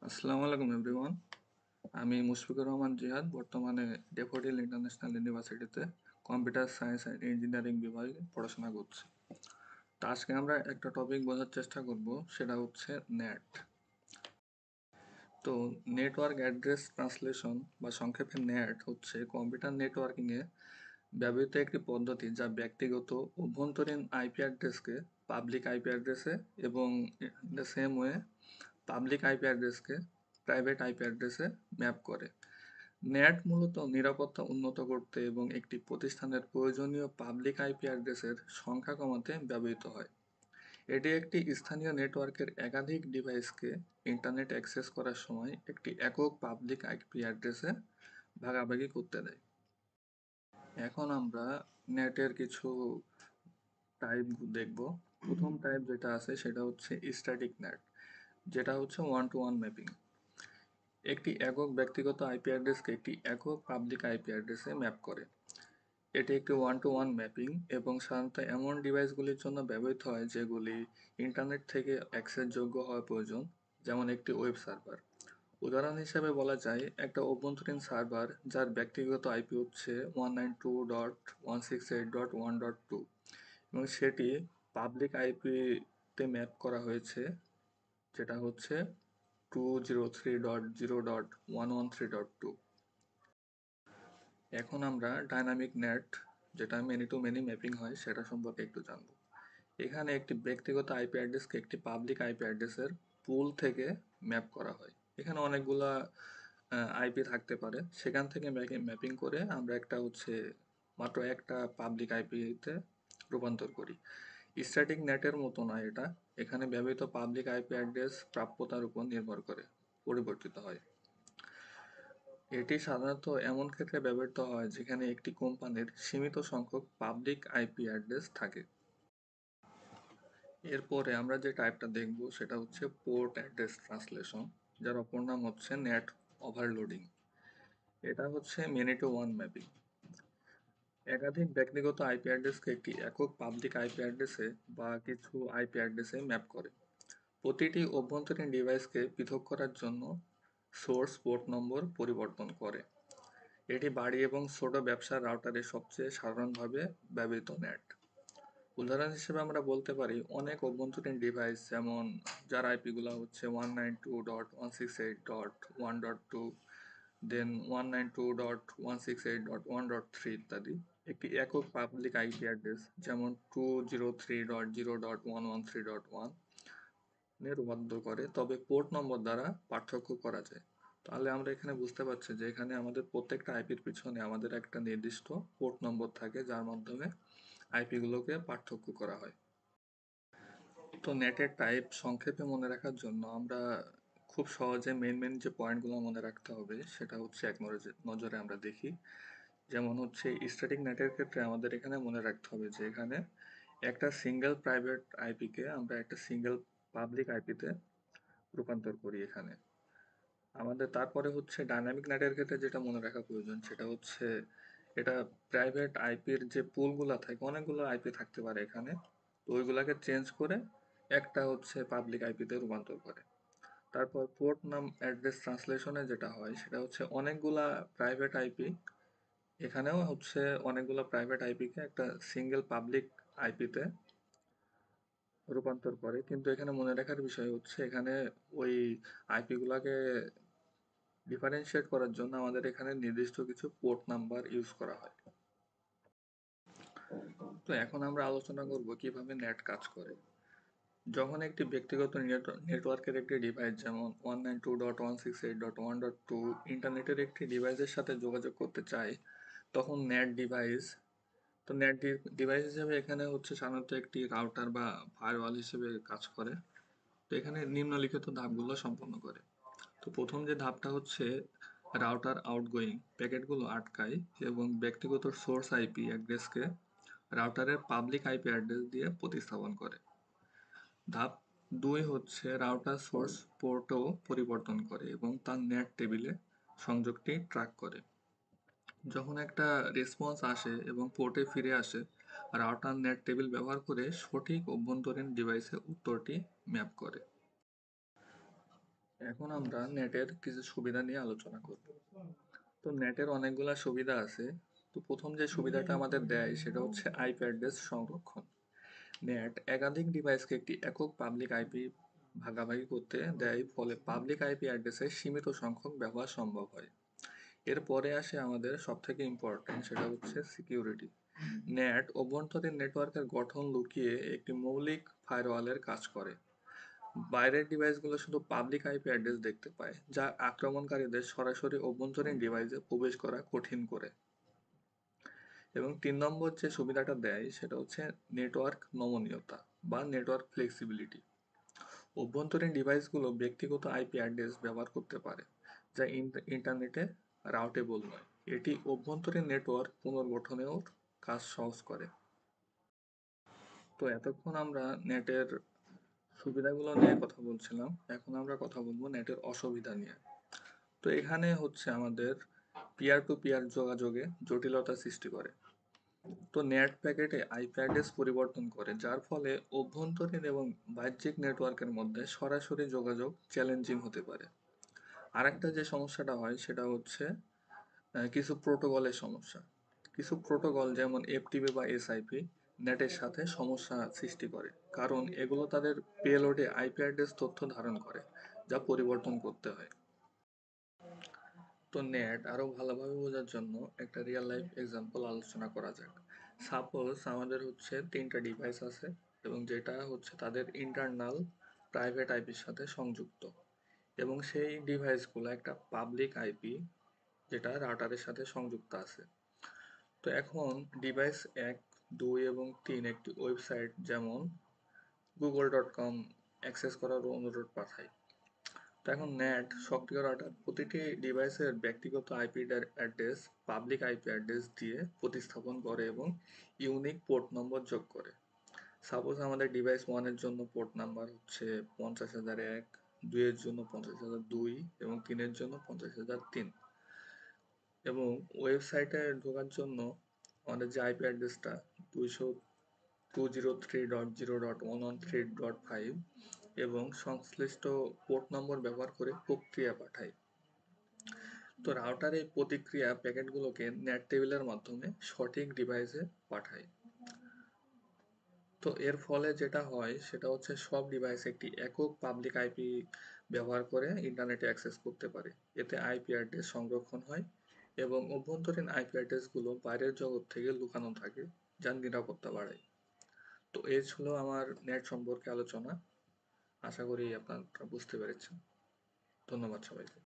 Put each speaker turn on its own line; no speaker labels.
আসসালামু আলাইকুম এভরিওয়ান। আমি মুশফিকুর রহমান জিহাদ, বর্তমানে ডেফোডিল ইন্টারন্যাশনাল ইউনিভার্সিটিতে কম্পিউটার সায়েন্স অ্যান্ড ইঞ্জিনিয়ারিং বিভাগে পড়াশোনা করছি। তো আজকে আমরা একটা টপিক বোঝার চেষ্টা করব, সেটা হচ্ছে নেট। তো নেটওয়ার্ক অ্যাড্রেস ট্রান্সলেশন বা সংক্ষেপে নেট হচ্ছে কম্পিউটার নেটওয়ার্কিংয়ে ব্যবহৃত একটি পদ্ধতি যা ব্যক্তিগত অভ্যন্তরীণ আইপি অ্যাড্রেসকে পাবলিক আইপি অ্যাড্রেসে এবং in the same way public IP অ্যাড্রেসকে প্রাইভেট আইপি অ্যাড্রেসে ম্যাপ করে। নেট মূলত নিরাপত্তা উন্নত করতে এবং একটি প্রতিষ্ঠানের প্রয়োজনীয় পাবলিক আইপি অ্যাড্রেসের সংখ্যা কমাতে ব্যবহৃত হয়। এটি একটি স্থানীয় নেটওয়ার্কের একাধিক ডিভাইসকে ইন্টারনেট অ্যাক্সেস করার সময় একটি একক পাবলিক আইপি অ্যাড্রেসে ভাগাভাগি করতে দেয়। এখন আমরা নেটের কিছু টাইপ দেখব। প্রথম টাইপ যেটা আছে সেটা হচ্ছে স্ট্যাটিক নেট, যেটা হচ্ছে ওয়ান টু ওয়ান ম্যাপিং। একটি একক ব্যক্তিগত আইপি অ্যাড্রেসকে একটি একক পাবলিক আইপি অ্যাড্রেসে ম্যাপ করে। এটি একটি ওয়ান টু ওয়ান ম্যাপিং এবং সাধারণত এমন ডিভাইসগুলির জন্য ব্যবহৃত হয় যেগুলি ইন্টারনেট থেকে অ্যাক্সেসযোগ্য হওয়া প্রয়োজন, যেমন একটি ওয়েব সার্ভার। উদাহরণ হিসেবে বলা যায় একটা অভ্যন্তরীণ সার্ভার যার ব্যক্তিগত আইপি হচ্ছে 192.168.1.2 এবং সেটি পাবলিক আইপিতে ম্যাপ করা হয়েছে, যেটা হচ্ছে 203.0.113.2। এখন আমরা ডাইনামিক নেট, যেটা মেনি টু মেনি ম্যাপিং হয়, সেটা সম্পর্কে একটু জানবো। এখানে একটি ব্যক্তিগত আইপি অ্যাড্রেসকে একটি পাবলিক আইপি অ্যাড্রেসের পুল থেকে ম্যাপ করা হয়। এখানে অনেকগুলা আইপি থাকতে পারে, সেখান থেকে ম্যাপিং করে আমরা একটা হচ্ছে মাত্র একটা পাবলিক আইপিতে রূপান্তর করি। স্ট্যাটিক নেটের মতো নয় এটা। এখানে ব্যবহৃত পাবলিক আইপি অ্যাড্রেস প্রাপ্যতার উপর নির্ভর করে পরিবর্তিত হয়। এটি সাধারণত এমন ক্ষেত্রে ব্যবহৃত হয় যেখানে একটি কোম্পানির সীমিত সংখ্যক পাবলিক আইপি অ্যাড্রেস থাকে। এরপরে আমরা যে টাইপটা দেখব সেটা হচ্ছে পোর্ট অ্যাড্রেস ট্রান্সলেশন, যার অপর নাম হচ্ছে নেট ওভারলোডিং। এটা হচ্ছে মেনি টু ওয়ান ম্যাপিং। একাধিক ব্যক্তিগত আইপি অ্যাড্রেসকে একটি একক পাবলিক আইপি অ্যাড্রেসে বা কিছু আইপি অ্যাড্রেসে ম্যাপ করে। প্রতিটি অভ্যন্তরীণ ডিভাইসকে পৃথক করার জন্য সোর্স পোর্ট নম্বর পরিবর্তন করে। এটি বাড়ি এবং ছোট ব্যবসার রাউটারে সবচেয়ে সাধারণভাবে ব্যবহৃত নেট। উদাহরণ হিসেবে আমরা বলতে পারি অনেক অভ্যন্তরীণ ডিভাইস, যেমন যার আইপি গুলা হচ্ছে 192.168.1.2, দেন 192.168.1.3 ইত্যাদি, একটি একক পাবলিক আইপি অ্যাড্রেস যেমন 203.0.113.1 এ রূপান্তর করে, তবে পোর্ট নম্বর দ্বারা পার্থক্য করা যায়। তাহলে আমরা এখানে বুঝতে পারছি যে এখানে আমাদের প্রত্যেকটা আইপির পিছনে আমাদের একটা নির্দিষ্ট পোর্ট নম্বর থাকে, যার মাধ্যমে আইপি গুলোকে পার্থক্য করা হয়। তো নেটের টাইপ সংক্ষেপে মনে রাখার জন্য আমরা খুব সহজে মেন মেন যে পয়েন্টগুলো মনে রাখতে হবে সেটা হচ্ছে এক নজরে আমরা দেখি। যেমন হচ্ছে স্ট্যাটিক নেটের ক্ষেত্রে আমাদের এখানে মনে রাখতে হবে যে এখানে একটা সিঙ্গেল প্রাইভেট আইপিকে আমরা একটা সিঙ্গেল পাবলিক আইপিতে রূপান্তর করি এখানে। আমাদের তারপরে হচ্ছে ডাইনামিক নেটের ক্ষেত্রে যেটা মনে রাখা প্রয়োজন সেটা হচ্ছে এটা প্রাইভেট আইপির যে পুলগুলো থাকে, অনেকগুলো আইপি থাকতে পারে এখানে, তো ওইগুলাকে চেঞ্জ করে একটা হচ্ছে পাবলিক আইপিতে রূপান্তর করে। তারপর পোর্ট নাম অ্যাড্রেস ট্রান্সলেশনে যেটা হয় সেটা হচ্ছে অনেকগুলা প্রাইভেট আইপি, এখানেও হচ্ছে অনেকগুলো প্রাইভেট আইপিকে একটা সিঙ্গেল পাবলিক আইপিতে রূপান্তর করে, কিন্তু এখানে মনে রাখার বিষয় হচ্ছে এখানে ওই আইপি গুলাকে ডিফারেন্সিয়েট করার জন্য আমাদের এখানে নির্দিষ্ট কিছু পোর্ট নাম্বার ইউজ করা হয়। তো এখন আমরা আলোচনা করব কিভাবে নেট কাজ করে। যখন একটি ব্যক্তিগত নেটওয়ার্কের একটি ডিভাইস যেমন 192.168.1.2 ইন্টারনেটের একটি ডিভাইসের সাথে যোগাযোগ করতে চায়, তখন নেট ডিভাইস, তো নেট ডিভাইস হিসেবে এখানে হচ্ছে সাধারণত একটি রাউটার বা ফায়ারওয়াল হিসেবে কাজ করে। তো এখানে নিম্নলিখিত ধাপগুলো সম্পন্ন করে। তো প্রথম যে ধাপটা হচ্ছে রাউটার আউটগোয়িং প্যাকেটগুলো আটকায় এবং ব্যক্তিগত সোর্স আইপি অ্যাড্রেসকে রাউটারের পাবলিক আইপি অ্যাড্রেস দিয়ে প্রতিস্থাপন করে। ধাপ 2 হচ্ছে রাউটার সোর্স পোর্টও পরিবর্তন করে এবং তার নেট টেবিলে সংযোগটি ট্র্যাক করে। যখন একটা রেসপন্স আসে এবং পোর্টে ফিরে আসে, রাউটার নেট টেবিল ব্যবহার করে সঠিক অভ্যন্তরীণ ডিভাইসে উত্তরটি ম্যাপ করে। এখন আমরা নেটের কিছু সুবিধা নিয়ে আলোচনা করব। তো নেটের অনেকগুলা সুবিধা আছে। তো প্রথম যে সুবিধাটা আমাদের দেয় সেটা হচ্ছে আইপি অ্যাড্রেস সংরক্ষণ। নেট একাধিক ডিভাইসকে একটি একক পাবলিক আইপি ভাগাভাগি করতে দেয়, ফলে পাবলিক আইপি অ্যাড্রেসের সীমিত সংখ্যক ব্যবহার সম্ভব হয়। এরপরে আসে আমাদের সবথেকে ইম্পর্টেন্ট, সেটা হচ্ছে সিকিউরিটি। নেট অভ্যন্তরীণ নেটওয়ার্কের গঠন লুকিয়ে একটি মৌলিক ফায়ারওয়ালের কাজ করে। বাইরের ডিভাইসগুলো শুধু পাবলিক আইপি অ্যাড্রেস দেখতে পায়, যা আক্রমণকারীদের সরাসরি অভ্যন্তরীণ ডিভাইসে প্রবেশ করা কঠিন করে। এবং 3 নম্বর যে সুবিধাটা দেয় সেটা হচ্ছে নেটওয়ার্ক নমনীয়তা বা নেটওয়ার্ক ফ্লেক্সিবিলিটি। অভ্যন্তরীণ ডিভাইসগুলো ব্যক্তিগত আইপি অ্যাড্রেস ব্যবহার করতে পারে, যা ইন্টারনেটে রাউটেবল নয়। এটি অভ্যন্তরীণ নেটওয়ার্ক পুনর্গঠনেও কাজ সহজ করে। তো এতক্ষণ আমরা নেটের সুবিধাগুলো নিয়ে কথা বলছিলাম, এখন আমরা কথা বলবো নেটের অসুবিধা নিয়ে। তো এখানে হচ্ছে আমাদের পিয়ার টু পিয়ার যোগাযোগে জটিলতা সৃষ্টি করে। তো নেট প্যাকেটে আইপি অ্যাড্রেস পরিবর্তন করে, যার ফলে অভ্যন্তরীণ এবং বাহ্যিক নেটওয়ার্কের মধ্যে সরাসরি যোগাযোগ চ্যালেঞ্জিং হতে পারে। আরেকটা যে সমস্যাটা হয় সেটা হচ্ছে কিছু প্রোটোকলের সমস্যা। কিছু প্রোটোকল যেমন এফটিপি বা এসআইপি নেটের সাথে সমস্যা সৃষ্টি করে, কারণ এগুলো তাদের পেলোডে আইপি অ্যাড্রেস তথ্য ধারণ করে, যা পরিবর্তন করতে হয়। তো নেট আরো ভালোভাবে বোঝার জন্য একটা রিয়েল লাইফ এক্সাম্পল আলোচনা করা যাক। সাপোজ আমাদের হচ্ছে 3টা ডিভাইস আছে এবং যেটা হচ্ছে তাদের ইন্টারনাল প্রাইভেট আইপির সাথে সংযুক্ত, এবং সেই ডিভাইসগুলো একটা পাবলিক আইপি যেটা রাউটারের সাথে সংযুক্ত আছে। তো এখন ডিভাইস 1, 2 এবং 3 একটি ওয়েবসাইট যেমন google.com অ্যাক্সেস করার অনুরোধ পাঠায়। তো এখন নেট সক্রিয় রাউটার প্রতিটি ডিভাইসের ব্যক্তিগত IP address public IP address দিয়ে প্রতিস্থাপন করে এবং ইউনিক পোর্ট নম্বর যোগ করে। সাপোজ আমাদের ডিভাইস 1-এর জন্য পোর্ট নাম্বার হচ্ছে 50,001, 2-এর জন্য 50,002 এবং 3-এর জন্য 50,003। এবং ওয়েবসাইটে ঢোকার জন্য আমাদের যে আইপি অ্যাড্রেসটা 203.0.0.113.5 এবং সংশ্লিষ্ট পোর্ট নম্বর ব্যবহার করে প্রক্রিয়া পাঠায়। তো রাউটার এই প্রতিক্রিয়া প্যাকেটগুলোকে নেট টেবিলের মাধ্যমে সঠিক ডিভাইসে পাঠায়। তো এর ফলে যেটা হয় সেটা হচ্ছে সব ডিভাইস একটি একক পাবলিক আইপি ব্যবহার করে ইন্টারনেটে অ্যাক্সেস করতে পারে। এতে আইপি অ্যাড্রেস সংরক্ষণ হয় এবং অভ্যন্তরীণ আইপি অ্যাড্রেসগুলো বাইরের জগৎ থেকে লুকানো থাকে, যার নিরাপত্তা বাড়ায়। তো এই ছিল আমার নেট সম্পর্কে আলোচনা। আশা করি আপনারা বুঝতে পেরেছেন। ধন্যবাদ সবাইকে।